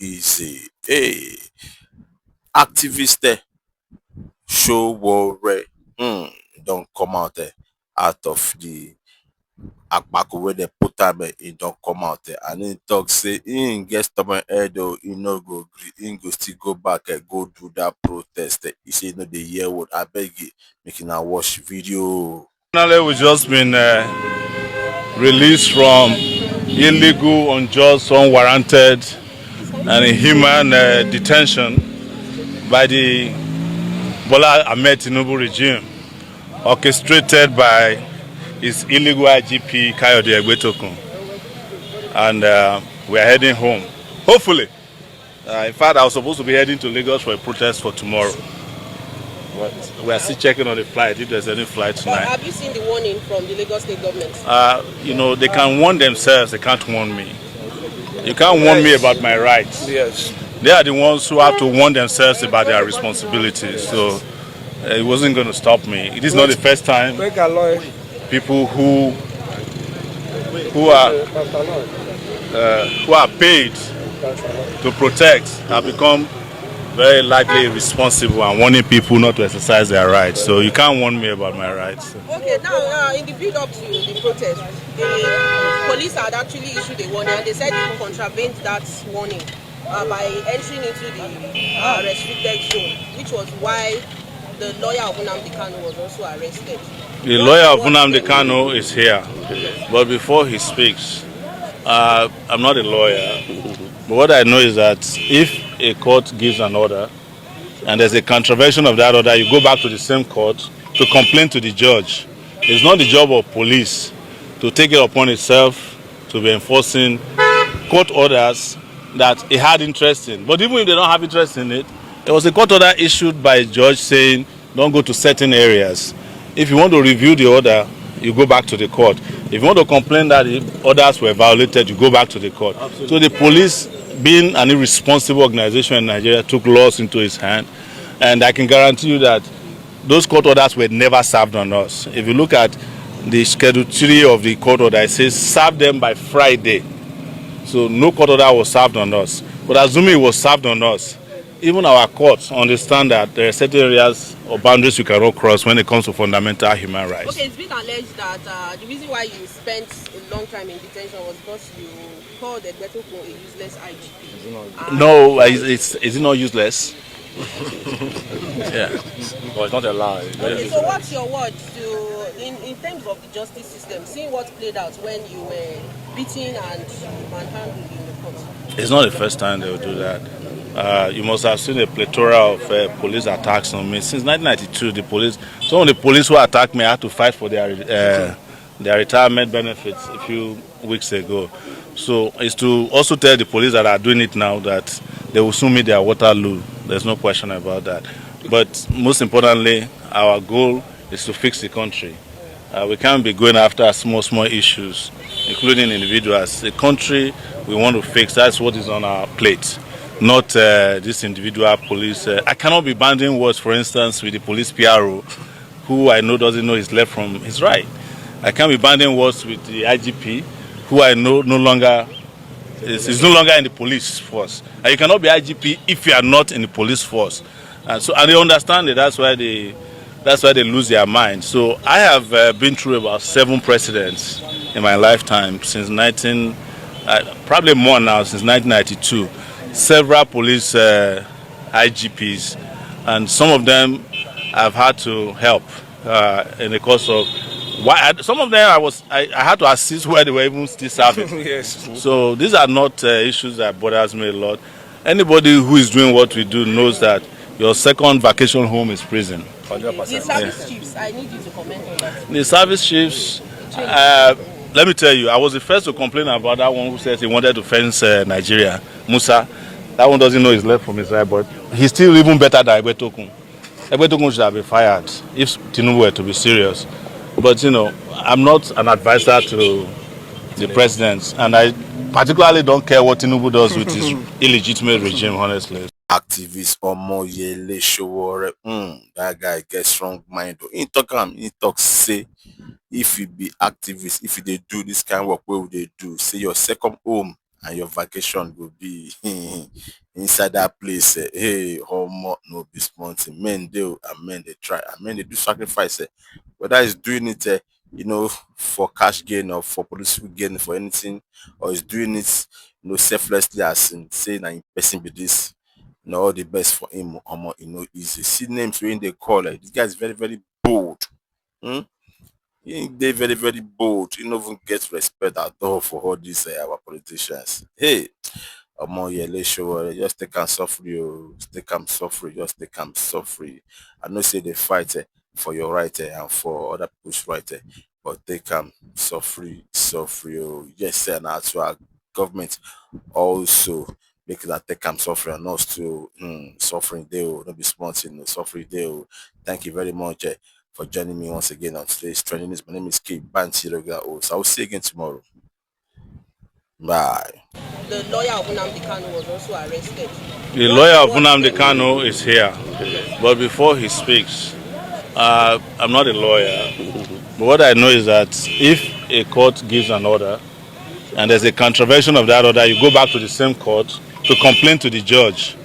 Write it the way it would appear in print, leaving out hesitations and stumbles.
Easy. Hey, activist Sowore don't come out of the akpako wey dem put am e don come out and he talk say he get stubborn head o, he no go gree, he go still go back go do that protest. He say he no dey hear word. Abeg make una watch video. Finally, we've just been released from illegal, unjust, unwarranted, and inhuman detention by the Bola Ahmed Tinubu regime, orchestrated by his illegal IGP Kayode Egbetokun. And we are heading home. Hopefully. In fact, I was supposed to be heading to Lagos for a protest for tomorrow. But we are still checking on the flight, if there's any flight tonight. But have you seen the warning from the Lagos State government? They can warn themselves, they can't warn me. You can't warn me about my rights. Yes. They are the ones who have to warn themselves about their responsibilities. So it wasn't going to stop me. It is not the first time people who are paid to protect have become very likely irresponsible and warning people not to exercise their rights. So you can't warn me about my rights. Okay, now in the build up to the protest, the police had actually issued a warning and they said you contravened that warning by entering into the restricted zone, which was why the lawyer of Nnamdi Kanu was also arrested. The lawyer of Nnamdi Kanu is here, but before he speaks, I'm not a lawyer, but what I know is that if a court gives an order and there's a contravention of that order, you go back to the same court to complain to the judge. It's not the job of police to take it upon itself to be enforcing court orders that it had interest in. But even if they don't have interest in it, there was a court order issued by a judge saying don't go to certain areas. If you want to review the order, you go back to the court. If you want to complain that the orders were violated, you go back to the court. Absolutely. So the police, being an irresponsible organization in Nigeria, took laws into its hand. And I can guarantee you that those court orders were never served on us. If you look at the Schedule 3 of the court order, it says serve them by Friday. So no court order was served on us. But assuming it was served on us, even our courts understand that there are certain areas or boundaries you cannot cross when it comes to fundamental human rights. Okay, it's been alleged that the reason why you spent a long time in detention was because you called Egbetokun a useless IGP. No, is it not useless? Yeah. Well, it's not a lie. Okay, so what's your word in terms of the justice system, seeing what played out when you were beaten and manhandled in the court? It's not the first time they will do that. You must have seen a plethora of police attacks on me. Since 1992, some of the police who attacked me had to fight for their retirement benefits a few weeks ago. So it's to also tell the police that are doing it now that they will soon meet their Waterloo. There's no question about that. But most importantly, our goal is to fix the country. We can't be going after small issues, including individuals. The country we want to fix, that's what is on our plate. Not this individual police. I cannot be banding words, for instance, with the police PRO, who I know doesn't know his left from his right. I can't be banding words with the IGP, who I know no longer is no longer in the police force. And you cannot be IGP if you are not in the police force. And they understand it. That's why they lose their mind. So I have been through about 7 presidents in my lifetime since probably more now, since 1992. Several police IGPs, and some of them I've had to help in the course of some of them I had to assist where they were even still serving. Yes. So these are not issues that bothers me a lot. Anybody who is doing what we do knows that your second vacation home is prison. 100%. The service chiefs, I need you to comment on that. The service chiefs, let me tell you, I was the first to complain about that one who said he wanted to fence Nigeria, Musa. That one doesn't know his left from his right, but he's still even better than Egbetokun. Egbetokun should have been fired if Tinubu were to be serious. But, I'm not an advisor to the president, and I particularly don't care what Tinubu does with his illegitimate regime, honestly. Activist Omoyele Sowore, that guy gets strong mind. He talk say if you be activist, if you dey do this kind work wey we dey do, say your second home and your vacation go be inside that place. Hey, omo, no be small thing. Men dey and men dey try and men dey do sacrifice. Whether it's doing it, for cash gain or for political gain for anything, or is doing it, selflessly as in say na him person be this. All the best for him. Omo, easy. See names wey they call. This guy is very, very bold. Hmm? They very, very bold. He no even get respect at all for all these our politicians. Hey, Omoyele Sowore, just take am suffering, take am suffering, just take am suffering. I know say they fight for your right and for other people's right, but take am suffering, suffering. Yes, sir, now to our government also make that take am suffering and us to suffering dey no be small thing, no suffering dey. Thank you very much for joining me once again on today's training news. My name is Kate Banti regular host. I will see you again tomorrow. Bye. The lawyer of Nnamdi Kanu was also arrested. The What lawyer of what Nnamdi Kanu is here, but before he speaks, I'm not a lawyer, but what I know is that if a court gives an order and there's a contravention of that order, you go back to the same court to complain to the judge.